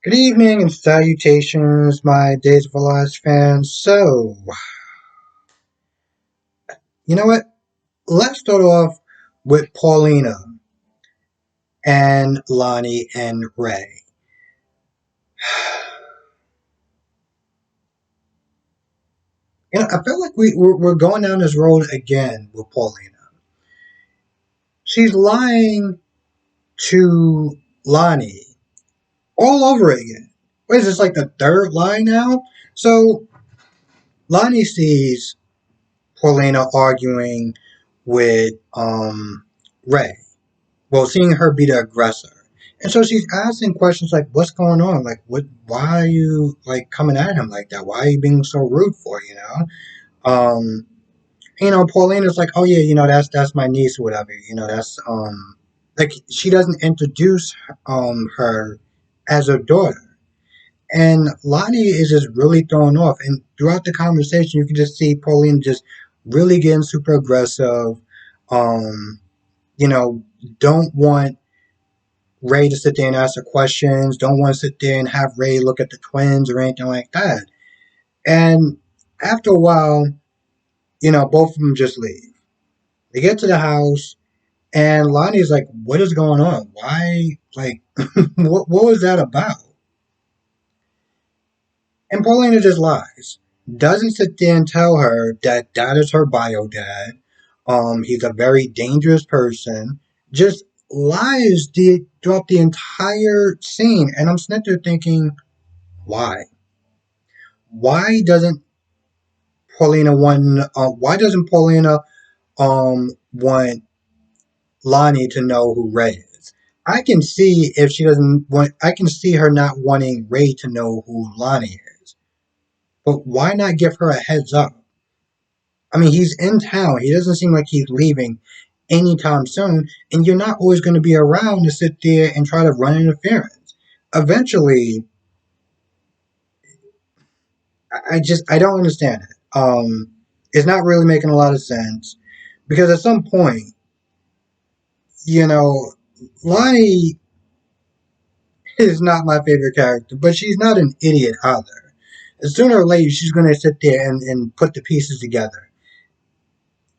Good evening and salutations, my Days of Our Lives fans. So, you know what? Let's start off with Paulina and Lonnie and Ray. I feel like we're going down this road again with Paulina. She's lying to Lonnie all over again. What is this, like the third lie now? So, Lonnie sees Paulina arguing with Ray. Well, seeing her be the aggressor. And so she's asking questions like, what's going on? Like, why are you, like, coming at him like that? Why are you being so rude for, you know? Paulina's like, oh yeah, that's my niece or whatever. Like, she doesn't introduce, her as her daughter. And Lonnie is just really thrown off. And throughout the conversation, you can just see Pauline just really getting super aggressive. Um, you know, don't want Ray to sit there and ask her questions, don't want to sit there and have Ray look at the twins or anything like that. And after a while, both of them just leave. They get to the house, and Lonnie's like, what is going on? Why, like, what was that about? And Paulina just lies. Doesn't sit there and tell her that that is her bio dad. He's a very dangerous person. Just lies throughout the entire scene. And I'm sitting there thinking, why? Why doesn't why doesn't Paulina want Lonnie to know who Ray is? I can see if she doesn't want. I can see her not wanting Ray to know who Lonnie is. But why not give her a heads up? I mean, he's in town. He doesn't seem like he's leaving anytime soon, and you're not always going to be around to sit there and try to run interference. Eventually, I don't understand it. It's not really making a lot of sense because at some point, you know, Lonnie is not my favorite character, but she's not an idiot either. Sooner or later, she's going to sit there and put the pieces together.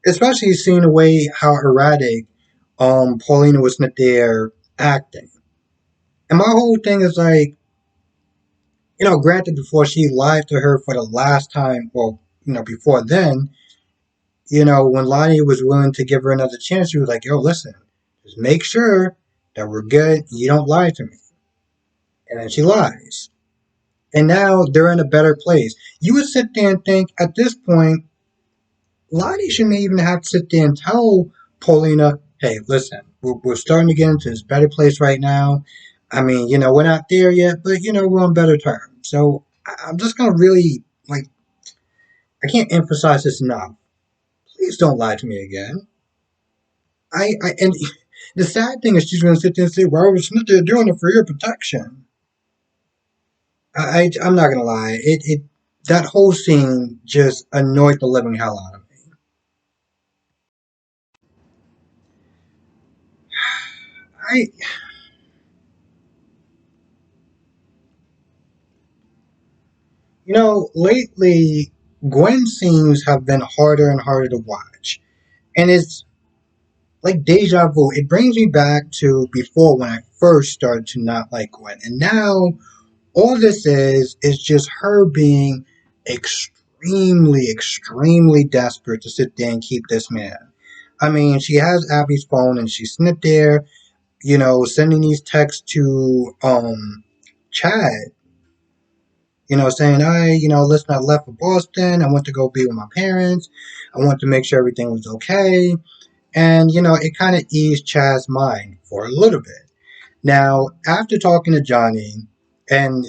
Especially seeing the way how erratic Paulina was sit there acting. And my whole thing is like, granted, before she lied to her for the last time, well, before then, when Lonnie was willing to give her another chance, she was like, yo, listen, just make sure that we're good. You don't lie to me. And then she lies. And now they're in a better place. You would sit there and think at this point, Lonnie shouldn't even have to sit there and tell Paulina, hey, listen, we're starting to get into this better place right now. I mean, we're not there yet, but, we're on better terms. So I'm just going to really, like, I can't emphasize this enough. Please don't lie to me again. And the sad thing is she's going to sit there and say, well, it's not they're doing it for your protection. I'm not going to lie. That whole scene just annoyed the living hell out of me. I, lately, Gwen scenes have been harder and harder to watch. And it's like deja vu. It brings me back to before when I first started to not like Gwen. And now, all this is just her being extremely, extremely desperate to sit there and keep this man. I mean, she has Abby's phone and she's sitting there, sending these texts to Chad, saying, listen, I left for Boston. I went to go be with my parents. I wanted to make sure everything was okay. And, it kind of eased Chad's mind for a little bit. Now, after talking to Johnny, and,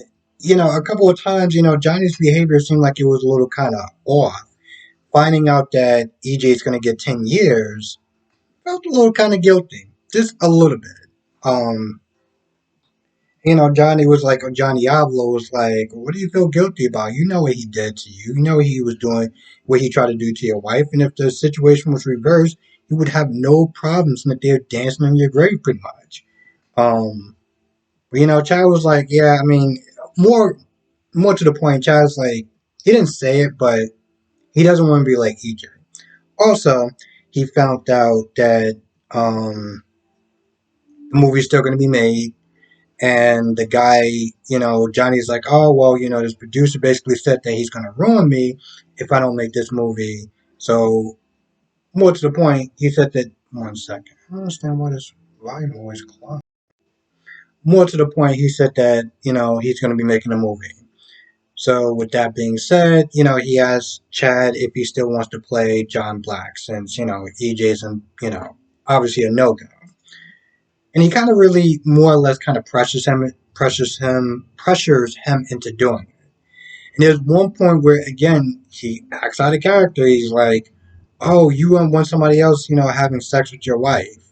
a couple of times, Johnny's behavior seemed like it was a little kind of off. Finding out that EJ is going to get 10 years, felt a little kind of guilty. Just a little bit. Um, Johnny was like, or Johnny Diablo was like, what do you feel guilty about? You know what he did to you. You know what he was doing, what he tried to do to your wife. And if the situation was reversed, you would have no problems in that they're dancing on your grave, pretty much. Um, But Chad was like, yeah, I mean, more more to the point, Chad's like, he didn't say it, but he doesn't want to be like EJ. Also, he found out that the movie's still going to be made, and the guy, Johnny's like, oh, well, this producer basically said that he's going to ruin me if I don't make this movie. So, more to the point, he said that, one second, I don't understand why this volume always close. More to the point, he said that, he's going to be making a movie. So, with that being said, he asked Chad if he still wants to play John Black since, EJ's, obviously a no go. And he kind of really more or less kind of pressures him into doing it. And there's one point where again he acts out of character. He's like, "Oh, you want somebody else, having sex with your wife?"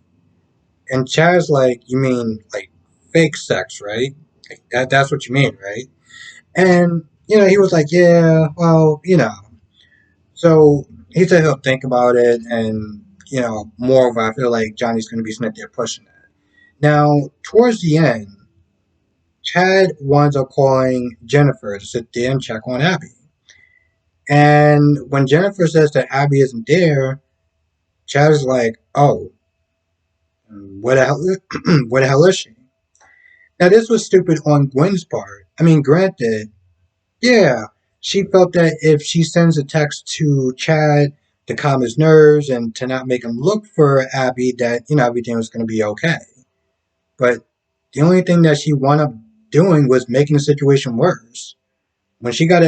And Chad's like, "You mean like fake sex, right? Like that's what you mean, right?" And he was like, "Yeah, well, So he said he'll think about it, and moreover, I feel like Johnny's going to be sitting there pushing it. Now, towards the end, Chad winds up calling Jennifer to sit there and check on Abby. And when Jennifer says that Abby isn't there, Chad is like, "Oh, where the hell, where the hell is she?" Now this was stupid on Gwen's part. I mean, granted, yeah, she felt that if she sends a text to Chad to calm his nerves and to not make him look for Abby, that everything was going to be okay. But the only thing that she wound up doing was making the situation worse. When she got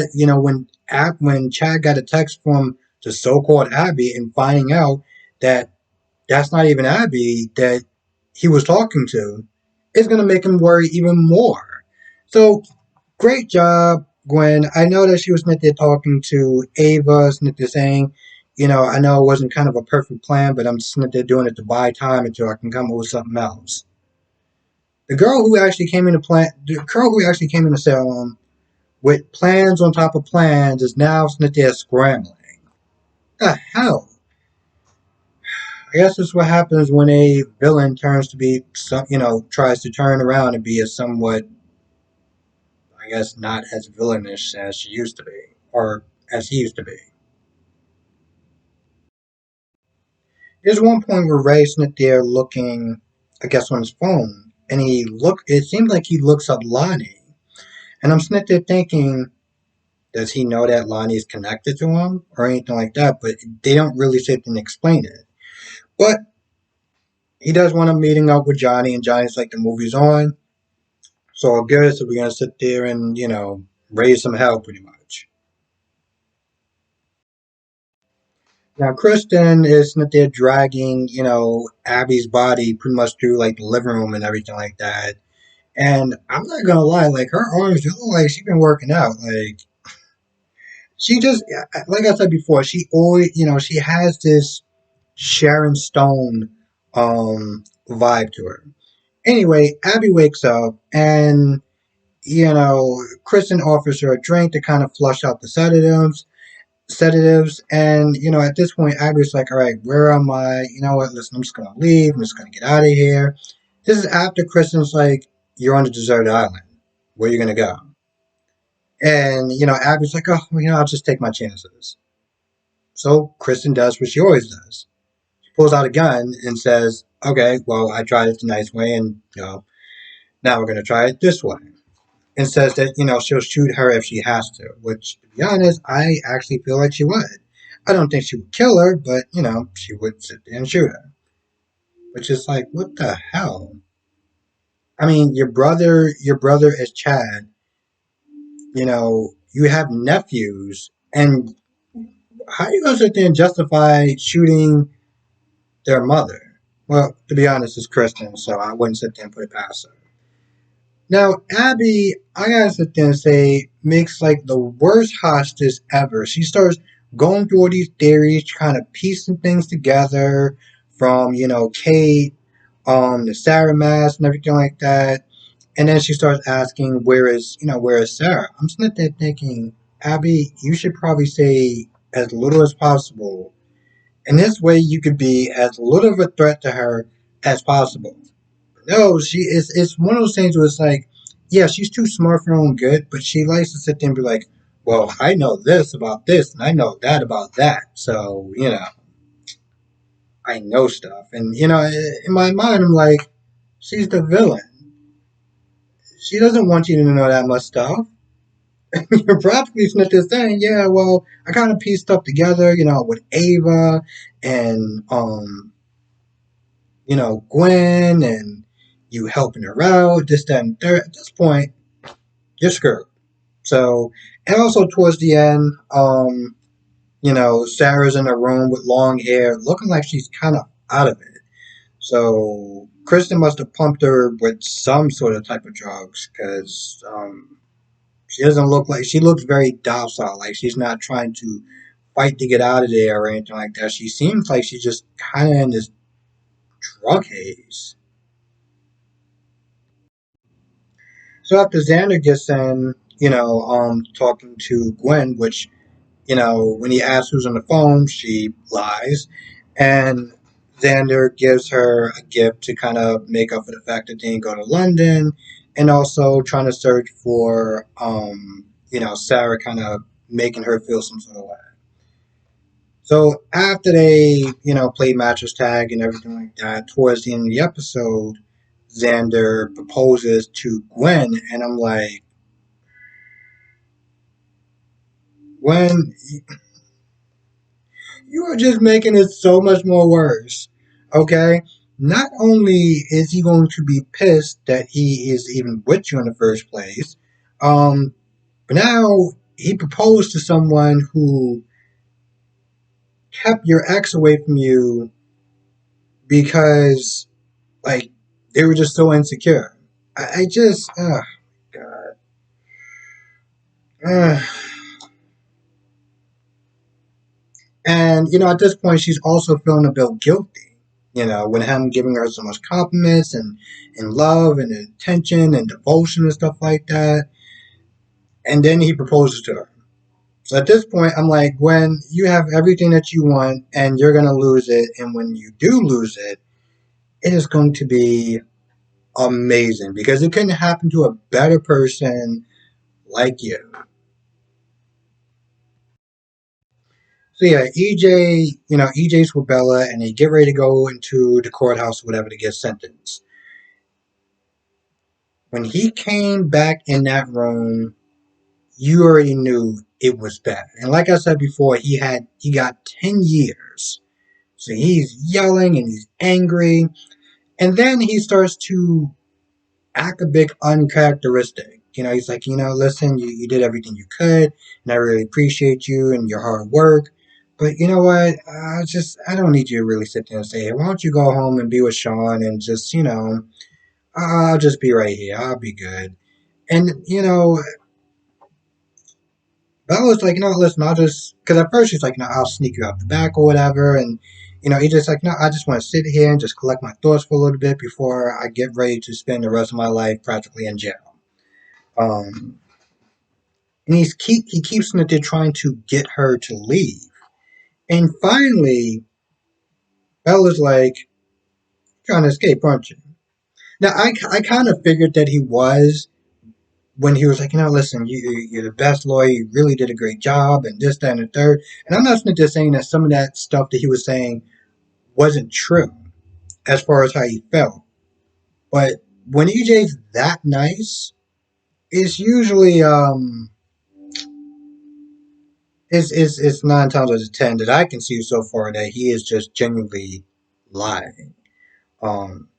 when Chad got a text from the so-called Abby and finding out that that's not even Abby that he was talking to, it's gonna make him worry even more. So great job, Gwen. I know that she was not there talking to Ava, not there saying, I know it wasn't kind of a perfect plan, but I'm just not there doing it to buy time until I can come up with something else. The girl who actually came into Salem with plans on top of plans is now sitting there scrambling. The hell? I guess that's what happens when a villain turns to be, tries to turn around and be a somewhat, I guess, not as villainish as she used to be, or as he used to be. There's one point where Ray's sitting there looking, I guess, on his phone, and it seems like he looks up Lonnie. And I'm sitting there thinking, does he know that Lonnie is connected to him or anything like that? But they don't really sit and explain it. But he does want to meeting up with Johnny, and Johnny's like, the movie's on, so I guess we're gonna sit there and raise some hell, pretty much. Now Kristen is sitting there dragging Abby's body pretty much through like the living room and everything like that. And I'm not gonna lie, like her arms do look like she's been working out. Like she just, like I said before, she always, she has this Sharon Stone vibe to her. Anyway, Abby wakes up and Kristen offers her a drink to kind of flush out the sedatives, and at this point, Abby's like, "All right, where am I? You know what? Listen, I'm just gonna leave. I'm just gonna get out of here." This is after Kristen's like, "You're on a deserted island. Where are you gonna go?" And Abby's like, "Oh, well, I'll just take my chances." So Kristen does what she always does. She pulls out a gun and says, "Okay, well, I tried it the nice way, and now we're gonna try it this way." And says that she'll shoot her if she has to. Which, to be honest, I actually feel like she would. I don't think she would kill her, but she would sit there and shoot her. Which is like, what the hell? I mean, your brother is Chad. You have nephews, and how you gonna sit there and justify shooting their mother? Well, to be honest, it's Kristen, so I wouldn't sit there and put it past her. Now, Abby, I gotta sit there and say, makes like the worst hostage ever. She starts going through all these theories, kind of piecing things together from, Kate, the Sarah mask and everything like that. And then she starts asking, where is Sarah? I'm sitting there thinking, Abby, you should probably say as little as possible. And this way you could be as little of a threat to her as possible. No, she is. It's one of those things where it's like, yeah, she's too smart for her own good, but she likes to sit there and be like, well, I know this about this, and I know that about that. So, I know stuff. And, in my mind, I'm like, she's the villain. She doesn't want you to know that much stuff. You're probably sitting there saying, yeah, well, I kind of pieced stuff together, with Ava and, Gwen and you helping her out, this, that, and third. At this point, you're screwed. So, and also towards the end, Sarah's in a room with long hair, looking like she's kind of out of it. So, Kristen must have pumped her with some sort of type of drugs because she doesn't look like she looks very docile, like she's not trying to fight to get out of there or anything like that. She seems like she's just kind of in this drug haze. So after Xander gets in, talking to Gwen, which when he asks who's on the phone, she lies. And Xander gives her a gift to kind of make up for the fact that they didn't go to London, and also trying to search for, Sarah kind of making her feel some sort of way. So after they, play mattress tag and everything like that, towards the end of the episode, Xander proposes to Gwen, and I'm like, Gwen, you are just making it so much more worse. Okay? Not only is he going to be pissed that he is even with you in the first place, but now he proposed to someone who kept your ex away from you because, like, they were just so insecure. I just, God. Uh, And, at this point, she's also feeling a bit guilty, with him giving her so much compliments and love and attention and devotion and stuff like that. And then he proposes to her. So at this point, I'm like, Gwen, you have everything that you want and you're going to lose it. And when you do lose it, it is going to be amazing because it couldn't happen to a better person like you. So yeah, EJ's with Bella, and they get ready to go into the courthouse, or whatever, to get sentenced. When he came back in that room, you already knew it was bad. And like I said before, he got 10 years. So he's yelling and he's angry, and then he starts to act a bit uncharacteristic. He's like, listen, you did everything you could, and I really appreciate you and your hard work. But you know what? I don't need you to really sit there and say, hey, why don't you go home and be with Sean and just, I'll just be right here. I'll be good. And, Bella's like, listen, I'll just, because at first she's like, I'll sneak you out the back or whatever. And, he's just like, no, I just want to sit here and just collect my thoughts for a little bit before I get ready to spend the rest of my life practically in jail. Um, and he keeps trying to get her to leave. And finally, Bella's like, trying to escape, aren't you? Now, I kind of figured that he was when he was like, listen, you're the best lawyer. You really did a great job, and this, that, and the third. And I'm not just saying that some of that stuff that he was saying wasn't true as far as how he felt. But when EJ's that nice, it's usually it's 9 times out of 10 that I can see so far that he is just genuinely lying. Um,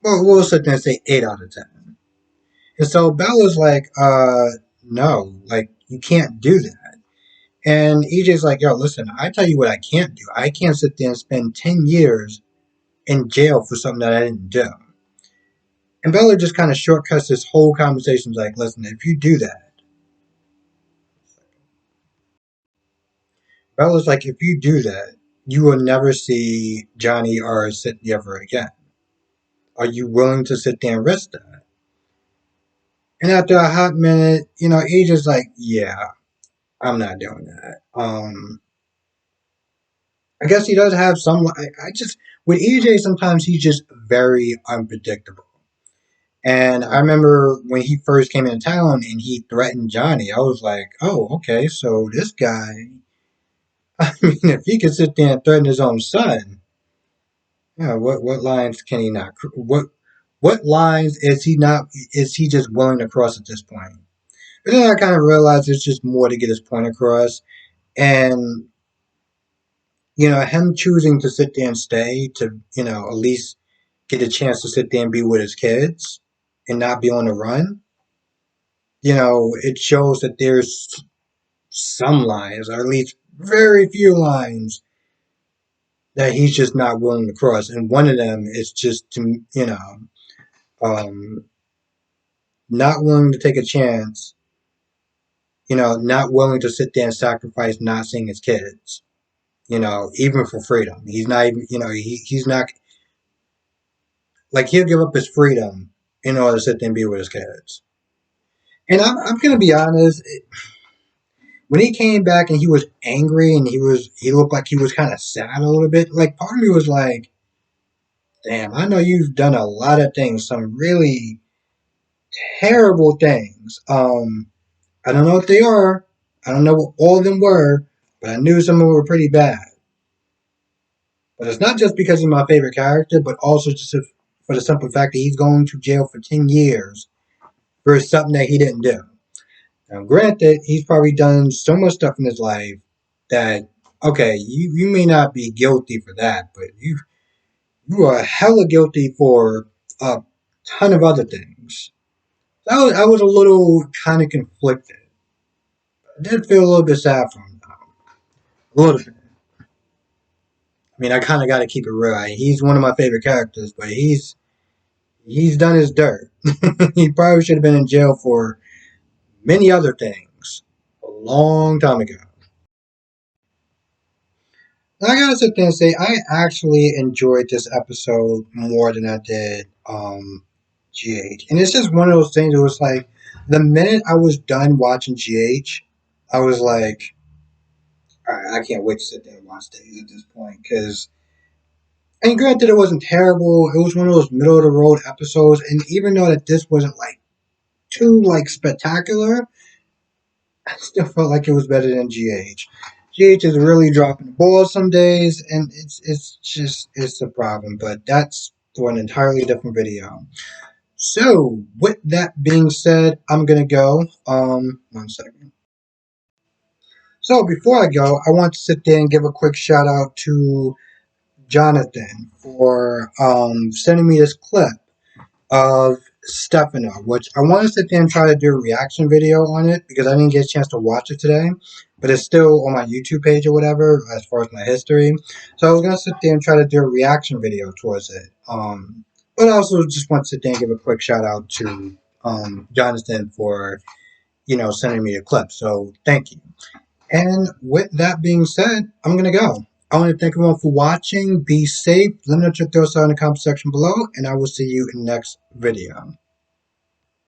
well, we'll sit there and say 8 out of 10. And so Bella's like, no, like you can't do that. And EJ's like, yo, listen, I tell you what I can't do. I can't sit there and spend 10 years in jail for something that I didn't do. And Bella just kind of shortcuts this whole conversation. Like, listen, if you do that, Bella's like, if you do that, you will never see Johnny or Sydney ever again. Are you willing to sit there and risk that? And after a hot minute, EJ's like, yeah, I'm not doing that. I guess he does have some. I just with EJ sometimes he's just very unpredictable. And I remember when he first came into town and he threatened Johnny, I was like, oh, okay, so this guy, I mean, if he could sit there and threaten his own son, yeah, what lines can he not? What lines is he not? Is he just willing to cross at this point? But then I kind of realized it's just more to get his point across, and him choosing to sit there and stay to at least get a chance to sit there and be with his kids and not be on the run. It shows that there's some lines, or at least very few lines, that he's just not willing to cross. And one of them is just to, um, not willing to take a chance, not willing to sit there and sacrifice not seeing his kids, even for freedom. He's not even, he's not, like, he'll give up his freedom in order to sit there and be with his kids. And I'm going to be honest, when he came back and he was angry and he looked like he was kind of sad a little bit, like, part of me was like, damn, I know you've done a lot of things, some really terrible things. I don't know what they are. I don't know what all of them were, but I knew some of them were pretty bad. But it's not just because he's my favorite character, but also just for the simple fact that he's going to jail for 10 years for something that he didn't do. Now, granted, he's probably done so much stuff in his life that, okay, you may not be guilty for that, but you are hella guilty for a ton of other things. So I was a little kind of conflicted. I did feel a little bit sad for him, though. A little bit. I mean, I kind of got to keep it real. He's one of my favorite characters, but he's done his dirt. He probably should have been in jail for many other things a long time ago. I gotta sit there and say I actually enjoyed this episode more than I did GH, and it's just one of those things. It was like the minute I was done watching GH, I was like, all right, I can't wait to sit there and watch these at this point because. And granted, it wasn't terrible. It was one of those middle of the road episodes, and even though that this wasn't like too like spectacular, I still felt like it was better than GH. GH is really dropping the ball some days, and it's a problem. But that's for an entirely different video. So, with that being said, I'm gonna go. 1 second. So before I go, I want to sit there and give a quick shout out to Jonathan for sending me this clip of Stefano, which I want to sit there and try to do a reaction video on it because I didn't get a chance to watch it today, but it's still on my YouTube page or whatever as far as my history. So I was gonna sit there and try to do a reaction video towards it. But I also just want to sit there and give a quick shout out to Jonathan for sending me a clip. So thank you. And with that being said, I'm gonna go. I want to thank everyone for watching. Be safe. Let me know what your thoughts are in the comment section below, and I will see you in the next video.